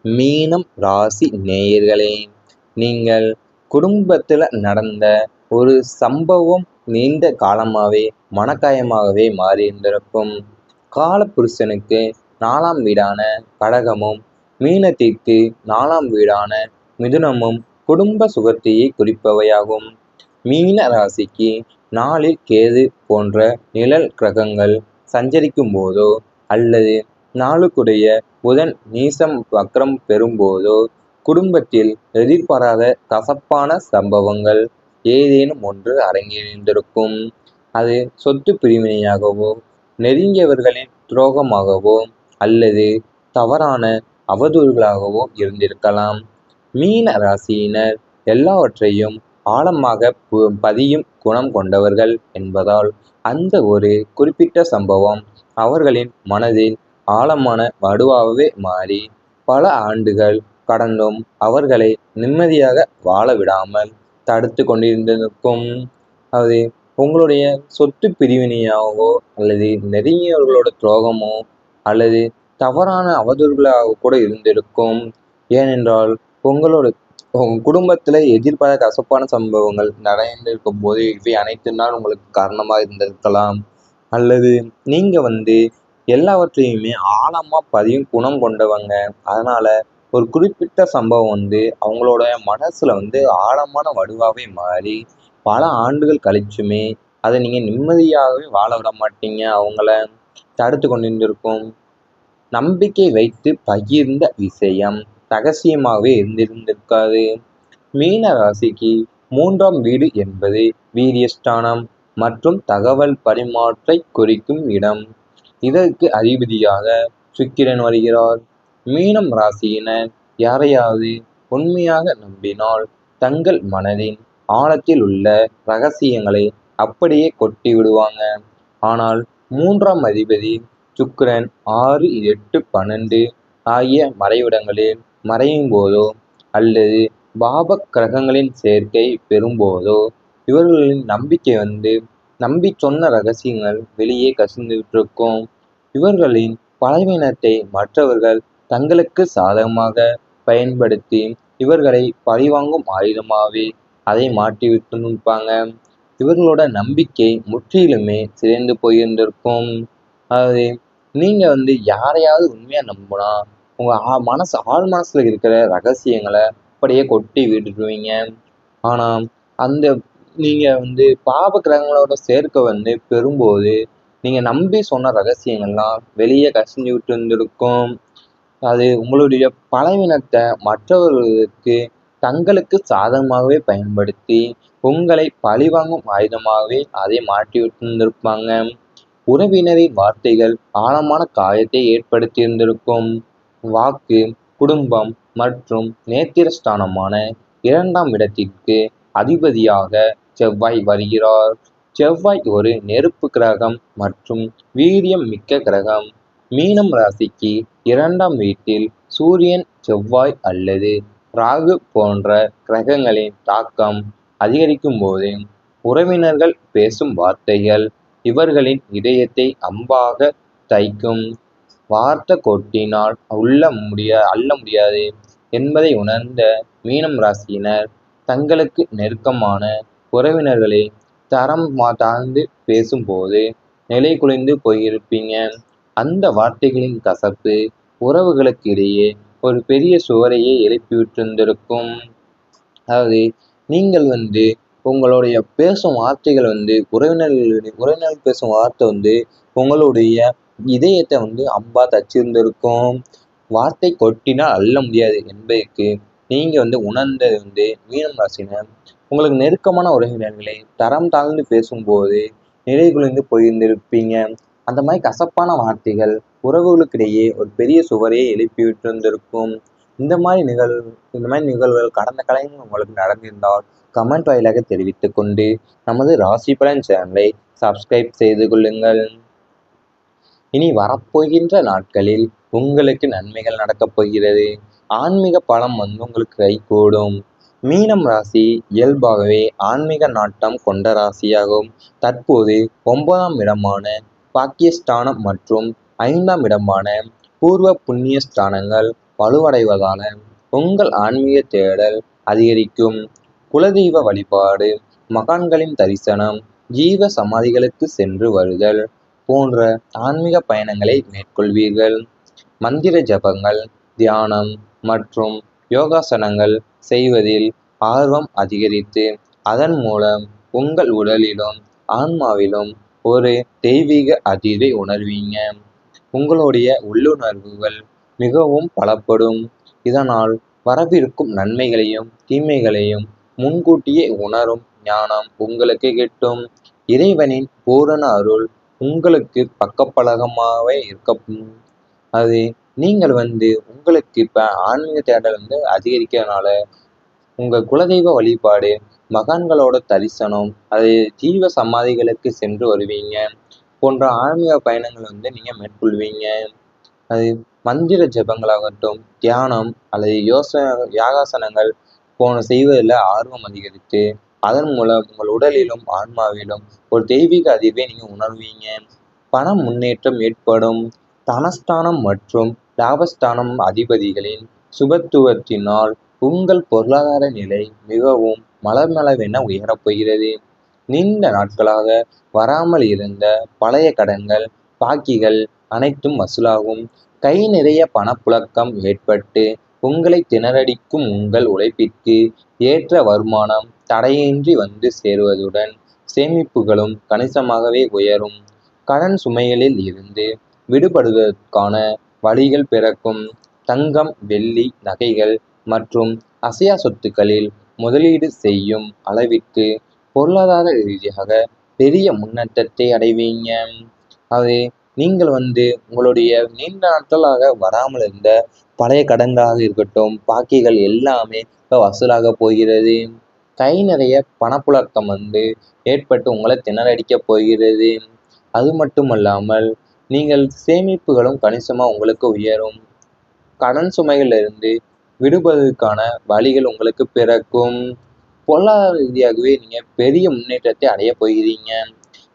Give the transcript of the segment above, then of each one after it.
மீனம் ராசி நேயர்களே, நீங்கள் குடும்பத்தில் நடந்த ஒரு சம்பவம் நீண்ட காலமாகவே மனக்காயமாகவே மாறியிருந்திருக்கும். காலபுருஷனுக்கு 4ஆம் வீடான கடகமும், மீனத்திற்கு 4ஆம் வீடான மிதுனமும் குடும்ப சுகத்தையே குறிப்பவையாகும். மீன ராசிக்கு 4ல் கேது போன்ற நிழல் கிரகங்கள் சஞ்சரிக்கும் போதோ அல்லது 4க்குடைய புதன் நீசம் வக்ரம் பெறும்போதோ குடும்பத்தில் எதிர்பாராத கசப்பான சம்பவங்கள் ஏதேனும் ஒன்று அரங்கேறியிருந்திருக்கும். அது சொத்து பிரிவினையாகவோ, நெருங்கியவர்களின் துரோகமாகவோ அல்லது தவறான அவதூறுகளாகவோ இருந்திருக்கலாம். மீன ராசியினர் எல்லாவற்றையும் ஆழமாக பதியும் குணம் கொண்டவர்கள் என்பதால் அந்த ஒரு குறிப்பிட்ட சம்பவம் அவர்களின் மனதில் ஆழமான வடுவாகவே மாறி பல ஆண்டுகள் கடந்தும் அவர்களை நிம்மதியாக வாழ விடாமல் தடுத்து கொண்டிருந்திருக்கும். அது உங்களுடைய சொத்து பிரிவினையாகவோ அல்லது நெருங்கியவர்களோட துரோகமோ அல்லது தவறான அவதூறுகளாக கூட இருந்திருக்கும். ஏனென்றால் உங்களோட குடும்பத்தில் எதிர்பாராத கசப்பான சம்பவங்கள் நடந்திருக்கும் போது இவை அனைத்து நாள் உங்களுக்கு காரணமாக இருந்திருக்கலாம். அல்லது நீங்கள் எல்லாவற்றையுமே ஆழமாக பதியும் குணம் கொண்டவங்க. அதனால் ஒரு குறிப்பிட்ட சம்பவம் அவங்களோட மனசில் ஆழமான வடுவாகவே மாறி பல ஆண்டுகள் கழிச்சுமே அதை நீங்கள் நிம்மதியாகவே வாழ விட மாட்டீங்க. அவங்கள தடுத்து கொண்டிருந்திருக்கும். நம்பிக்கை வைத்து பகிர்ந்த விஷயம் ரகசியமாகவே இருந்திருக்காது. மீன ராசிக்கு 3ஆம் வீடு என்பது வீரியஸ்தானம் மற்றும் தகவல் பரிமாற்றை குறிக்கும் இடம். இதற்கு அதிபதியாக சுக்கிரன் வருகிறார். மீனம் ராசியினர் யாரையாவது உண்மையாக நம்பினால் தங்கள் மனதின் ஆழத்தில் உள்ள ரகசியங்களை அப்படியே கொட்டி விடுவாங்க. ஆனால் 3ஆம் அதிபதி சுக்கிரன் 6, 8, 12 ஆகிய மறைவிடங்களில் மறையும் போதோ அல்லது பாப கிரகங்களின் சேர்க்கை பெறும்போதோ இவர்களின் நம்பிக்கை நம்பி சொன்ன ரகசியங்கள் வெளியே கசிந்து விட்டிருக்கும். இவர்களின் பலவீனத்தை மற்றவர்கள் தங்களுக்கு சாதகமாக பயன்படுத்தி இவர்களை பழிவாங்கும் ஆயுதமாகவே அதை மாற்றிவிட்டு நிற்பாங்க. இவர்களோட நம்பிக்கை முற்றிலுமே சிதைந்து போயிருந்திருக்கும். அதாவது நீங்கள் யாரையாவது உண்மையாக நம்பினா உங்கள் ஆழ் மனசில் இருக்கிற ரகசியங்களை அப்படியே கொட்டி விட்டுருவீங்க. ஆனால் அந்த நீங்கள் பாப கிரகங்களோட சேர்க்கை பெறும்போது நீங்கள் நம்பி சொன்ன ரகசியங்கள்லாம் வெளியே கசிஞ்சு விட்டு இருந்திருக்கும். அது உங்களுடைய பலவீனத்தை மற்றவர்களுக்கு தங்களுக்கு சாதகமாகவே பயன்படுத்தி உங்களை பழிவாங்கும் ஆயுதமாகவே அதை மாற்றி விட்டிருந்திருப்பாங்க. உறவினரின் வார்த்தைகள் ஆழமான காயத்தை ஏற்படுத்தியிருந்திருக்கும். வாக்கு, குடும்பம் மற்றும் நேத்திரஸ்தானமான 2ஆம் இடத்திற்கு அதிபதியாக செவ்வாய் வருகிறார். செவ்வாய் ஒரு நெருப்பு கிரகம் மற்றும் வீரியம் மிக்க கிரகம். மீனம் ராசிக்கு 2ஆம் வீட்டில் சூரியன், செவ்வாய் அல்லது ராகு போன்ற கிரகங்களின் தாக்கம் அதிகரிக்கும் போது உறவினர்கள் பேசும் வார்த்தைகள் இவர்களின் இதயத்தை அம்பாக தைக்கும். வார்த்தை கொட்டினால் அள்ள முடியாது என்பதை உணர்ந்த மீனம் ராசியினர் தங்களுக்கு நெருக்கமான உறவினர்களை தரம் தாழ்ந்து பேசும்போது நிலை குலைந்து போயிருப்பீங்க. அந்த வார்த்தைகளின் கசப்பு உறவுகளுக்கு இடையே ஒரு பெரிய சுவரையே எழுப்பிவிட்டிருந்திருக்கும். அதாவது நீங்கள் உங்களுடைய பேசும் வார்த்தைகள் உறவினர்கள் பேசும் வார்த்தை உங்களுடைய இதயத்தை அம்பா தச்சிருந்திருக்கும். வார்த்தை கொட்டினால் அள்ள முடியாது என்பதற்கு நீங்கள் உணர்ந்தது மீனம் ராசினர் உங்களுக்கு நெருக்கமான உறவினர்களை தரம் தாழ்ந்து பேசும்போது நிலை குலைந்து போயிருந்திருப்பீங்க. அந்த மாதிரி கசப்பான வார்த்தைகள் உறவுகளுக்கிடையே ஒரு பெரிய சுவரையே எழுப்பி விட்டிருந்திருக்கும். இந்த மாதிரி நிகழ்வுகள் கடந்த காலங்களில் உங்களுக்கு நடந்திருந்தால் கமெண்ட் வாயிலாக தெரிவித்துக் கொண்டு நமது ராசி பலன் சேனலை சப்ஸ்கிரைப் செய்து கொள்ளுங்கள். இனி வரப்போகின்ற நாட்களில் உங்களுக்கு நன்மைகள் நடக்கப் போகிறது. ஆன்மீக பலம் உங்களுக்கு கைகூடும். மீனம் ராசி இயல்பாகவே ஆன்மீக நாட்டம் கொண்ட ராசியாகும். தற்போது 9ஆம் இடமான பாக்கியஸ்தானம் மற்றும் 5ஆம் இடமான பூர்வ புண்ணிய ஸ்தானங்கள் வலுவடைவதால உங்கள் ஆன்மீக தேடல் அதிகரிக்கும். குலதெய்வ வழிபாடு, மகான்களின் தரிசனம், ஜீவ சமாதிகளுக்கு சென்று வருதல் போன்ற ஆன்மீக பயணங்களை மேற்கொள்வீர்கள். மந்திர ஜபங்கள், தியானம் மற்றும் யோகாசனங்கள் செய்வதில் ஆர்வம் அதிகரித்து, அதன் மூலம் உங்கள் உடலிலும் ஆன்மாவிலும் ஒரு தெய்வீக அதிர்வை உணர்வீங்க. உங்களுடைய உள்ளுணர்வுகள் மிகவும் பலப்படும். இதனால் வரவிருக்கும் நன்மைகளையும் தீமைகளையும் முன்கூட்டியே உணரும் ஞானம் உங்களுக்கு கிட்டும். இறைவனின் பூரண அருள் உங்களுக்கு பக்கபலகமாகவே இருக்கும். அது நீங்கள் உங்களுக்கு இப்போ ஆன்மீக தேடல் அதிகரிக்கிறதுனால உங்கள் குலதெய்வ வழிபாடு, மகான்களோட தரிசனம், அது ஜீவ சமாதிகளுக்கு சென்று வருவீங்க போன்ற ஆன்மீக பயணங்கள் நீங்கள் மேற்கொள்வீங்க. அது மந்திர ஜபங்களாகட்டும், தியானம் அல்லது யாகாசனங்கள் போன செய்வதில் ஆர்வம் அதிகரித்து, அதன் மூலம் உங்கள் உடலிலும் ஆன்மாவிலும் ஒரு தெய்வீக அதிர்வை நீங்கள் உணர்வீங்க. பண முன்னேற்றம் ஏற்படும். தனஸ்தானம் மற்றும் லாபஸ்தானம் அதிபதிகளின் சுபத்துவத்தினால் உங்கள் பொருளாதார நிலை மிகவும் மலமளவென உயரப்போகிறது. நீண்ட நாட்களாக வராமல் இருந்த பழைய கடன்கள், பாக்கிகள் அனைத்தும் வசூலாகும். கை நிறைய பணப்புழக்கம் ஏற்பட்டு உங்களை திணறடிக்கும் உங்கள் உழைப்பிற்கு ஏற்ற வருமானம் தடையின்றி சேருவதுடன் சேமிப்புகளும் கணிசமாகவே உயரும். கடன் சுமைகளில் இருந்து விடுபடுவதற்கான வழிகள் பிறக்கும். தங்கம், வெள்ளி, நகைகள் மற்றும் அசையா சொத்துக்களில் முதலீடு செய்யும் அளவிற்கு பொருளாதார ரீதியாக பெரிய முன்னேற்றத்தை அடைவீங்க. அது நீங்கள் உங்களுடைய நீண்ட நாட்களாக வராமல் இருந்த பழைய கடன்களாக இருக்கட்டும், பாக்கிகள் எல்லாமே இப்போ வசூலாக போகிறது. கை நிறைய பணப்புழக்கம் ஏற்பட்டு உங்களை திணறடிக்க போகிறது. அது மட்டுமல்லாமல் நீங்கள் சேமிப்புகளும் கணிசமாக உங்களுக்கு உயரும். கடன் சுமைகளிலிருந்து விடுபடுவதற்கான வழிகள் உங்களுக்கு பிறக்கும். பொருளாதார ரீதியாகவே நீங்கள் பெரிய முன்னேற்றத்தை அடைய போகிறீங்க.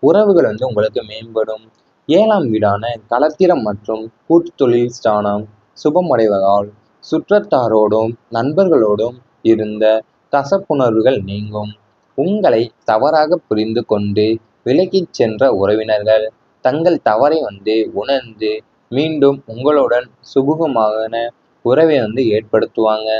உறவுகள் உங்களுக்கு மேம்படும். 7ஆம் வீடான களத்திரம் மற்றும் கூட்டு தொழில் ஸ்தானம் சுபமடைவதால் சுற்றத்தாரோடும் நண்பர்களோடும் இருந்த கசப்புணர்வுகள் நீங்கும். உங்களை தவறாக புரிந்து கொண்டு விலகிச் சென்ற உறவினர்கள் தங்கள் தவறை உணர்ந்து மீண்டும் உங்களுடன் சுமூகமான உறவை ஏற்படுத்துவாங்க.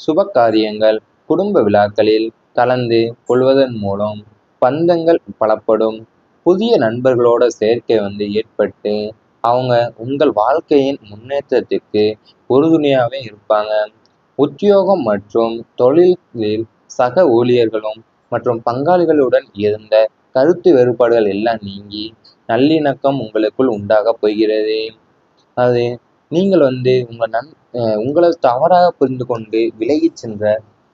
சுப காரியங்கள், குடும்ப விழாக்களில் கலந்து கொள்வதன் மூலம் பந்தங்கள் பலப்படும். புதிய நண்பர்களோட சேர்க்கை ஏற்பட்டு அவங்க உங்கள் வாழ்க்கையின் முன்னேற்றத்துக்கு உறுதுணையாகவே இருப்பாங்க. உத்தியோகம் மற்றும் தொழிலில் சக ஊழியர்களும் மற்றும் பங்காளிகளுடன் இருந்த கருத்து வேறுபாடுகள் எல்லாம் நீங்கி நல்லிணக்கம் உங்களுக்குள் உண்டாக போகிறது. அது நீங்கள் உங்களை தவறாக புரிந்து கொண்டு விலகிச் சென்ற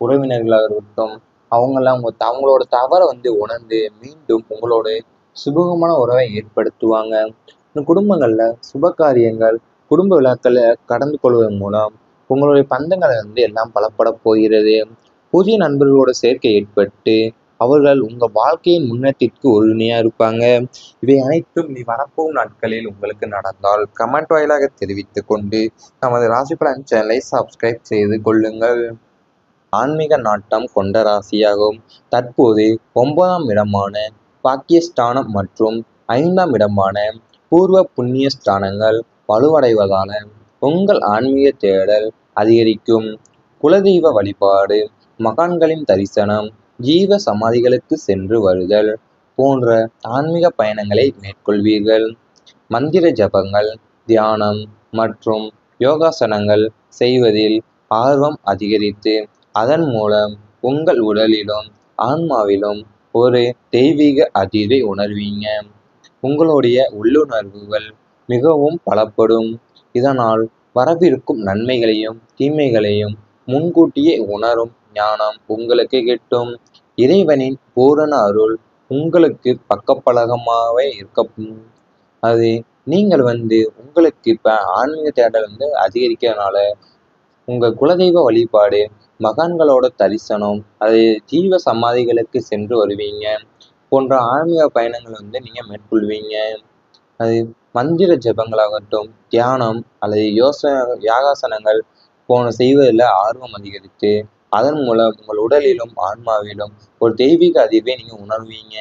உறவினர்களாக இருக்கட்டும், அவங்களோட தவறை உணர்ந்து மீண்டும் உங்களோட சுமூகமான உறவை ஏற்படுத்துவாங்க. இந்த குடும்பங்களில் சுப காரியங்கள், குடும்ப விழாக்களை கடந்து கொள்வதன் மூலம் உங்களுடைய பந்தங்களை எல்லாம் பலப்பட போகிறது. புதிய நண்பர்களோட சேர்க்கை ஏற்பட்டு அவர்கள் உங்கள் வாழ்க்கையின் முன்னேற்றத்திற்கு உறுதுணையாக இருப்பாங்க. இவை அனைத்தும் நீ வரப்போகும் நாட்களில் உங்களுக்கு நடந்தால் கமெண்ட் வாயிலாக தெரிவித்து கொண்டு நமது ராசி பலன் சேனலை சப்ஸ்கிரைப் செய்து கொள்ளுங்கள். ஆன்மீக நாட்டம் கொண்ட ராசியாகும். தற்போது 9ஆம் இடமான பாக்கியஸ்தானம் மற்றும் 5ஆம் இடமான பூர்வ புண்ணிய ஸ்தானங்கள் வலுவடைவதால உங்கள் ஆன்மீக தேடல் அதிகரிக்கும். குலதெய்வ வழிபாடு, மகான்களின் தரிசனம், ஜீவ சமாதிகளுக்கு சென்று வருதல் போன்ற ஆன்மீக பயணங்களை மேற்கொள்வீர்கள். மந்திர ஜபங்கள், தியானம் மற்றும் யோகாசனங்கள் செய்வதில் ஆர்வம் அதிகரித்து, அதன் மூலம் உங்கள் உடலிலும் ஆன்மாவிலும் ஒரு தெய்வீக அதிர்வை உணர்வீங்க. உங்களுடைய உள்ளுணர்வுகள் மிகவும் பலப்படும். இதனால் வரவிருக்கும் நன்மைகளையும் தீமைகளையும் முன்கூட்டியே உணரும் ஞானம் உங்களுக்கு கிட்டும். இறைவனின் பூரண அருள் உங்களுக்கு பக்கபலகமாகவே இருக்கும். அது நீங்கள் உங்களுக்கு இப்போ ஆன்மீக தேடல் அதிகரிக்கிறதுனால உங்கள் குலதெய்வ வழிபாடு, மகான்களோட தரிசனம், அது ஜீவ சமாதிகளுக்கு சென்று வருவீங்க போன்ற ஆன்மீக பயணங்கள் நீங்கள் மேற்கொள்வீங்க. அது மந்திர ஜபங்களாகட்டும், தியானம் அல்லது யாகாசனங்கள் போன செய்வதில் ஆர்வம் அதிகரித்து அதன் மூலம் உங்கள் உடலிலும் ஆன்மாவிலும் ஒரு தெய்வீக அதிர்வை நீங்கள் உணர்வீங்க.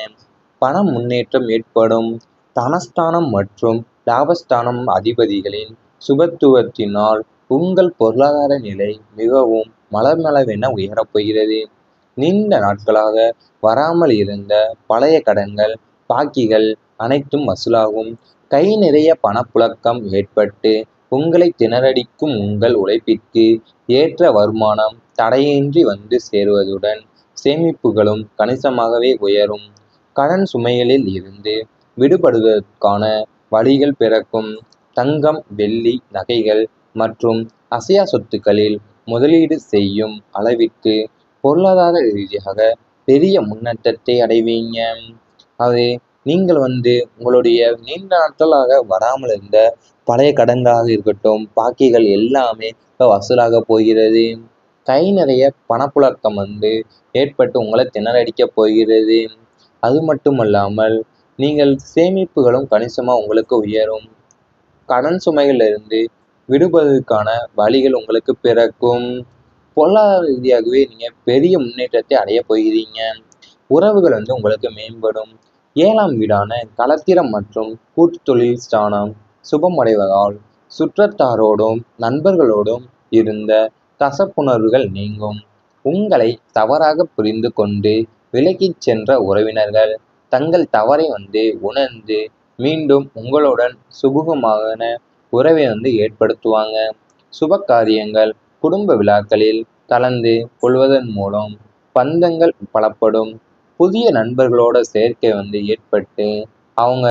பண முன்னேற்றம் ஏற்படும். தனஸ்தானம் மற்றும் லாபஸ்தானம் அதிபதிகளின் சுபத்துவத்தினால் உங்கள் பொருளாதார நிலை மிகவும் மலமளவென உயரப்போகிறது. நீண்ட நாட்களாக வராமல் இருந்த பழைய கடன்கள், பாக்கிகள் அனைத்தும் வசூலாகும். கை நிறைய பணப்புழக்கம் ஏற்பட்டு உங்களை திணறடிக்கும் உங்கள் உழைப்பிற்கு ஏற்ற வருமானம் தடையின்றி வந்து சேருவதுடன் சேமிப்புகளும் கணிசமாகவே உயரும். கடன் சுமைகளில் இருந்து விடுபடுவதற்கான வழிகள் பிறக்கும். தங்கம், வெள்ளி, நகைகள் மற்றும் அசையா சொத்துக்களில் முதலீடு செய்யும் அளவிற்கு பொருளாதார ரீதியாக பெரிய முன்னேற்றத்தை அடைவீங்க. அது நீங்கள் உங்களுடைய நீண்ட நாட்களாக வராமல் இருந்த பழைய கடன்களாக இருக்கட்டும், பாக்கிகள் எல்லாமே இப்போ வசூலாக போகிறது. கை நிறைய பணப்புழக்கம் ஏற்பட்டு உங்களை திணறடிக்கப் போகிறது. அது மட்டுமல்லாமல் நீங்கள் சேமிப்புகளும் கணிசமாக உங்களுக்கு உயரும். கடன் சுமைகளிலிருந்து விடுபடுவதற்கான வழிகள் உங்களுக்கு பிறக்கும். பொருளாதார ரீதியாகவே நீங்கள் பெரிய முன்னேற்றத்தை அடையப் போகிறீங்க. உறவுகள் உங்களுக்கு மேம்படும். 7ஆம் வீடான களத்திரம் மற்றும் கூட்டு தொழில் ஸ்தானம் சுபமடைவதால் சுற்றத்தாரோடும் நண்பர்களோடும் இருந்த கசப்புணர்வுகள் நீங்கும். உங்களை தவறாக புரிந்து கொண்டு விலகிச் சென்ற உறவினர்கள் தங்கள் தவறை உணர்ந்து மீண்டும் உங்களுடன் சுமூகமான உறவை ஏற்படுத்துவாங்க. சுப காரியங்கள், குடும்ப விழாக்களில் கலந்து கொள்வதன் மூலம் பந்தங்கள் பலப்படும். புதிய நண்பர்களோட சேர்க்கை ஏற்பட்டு அவங்க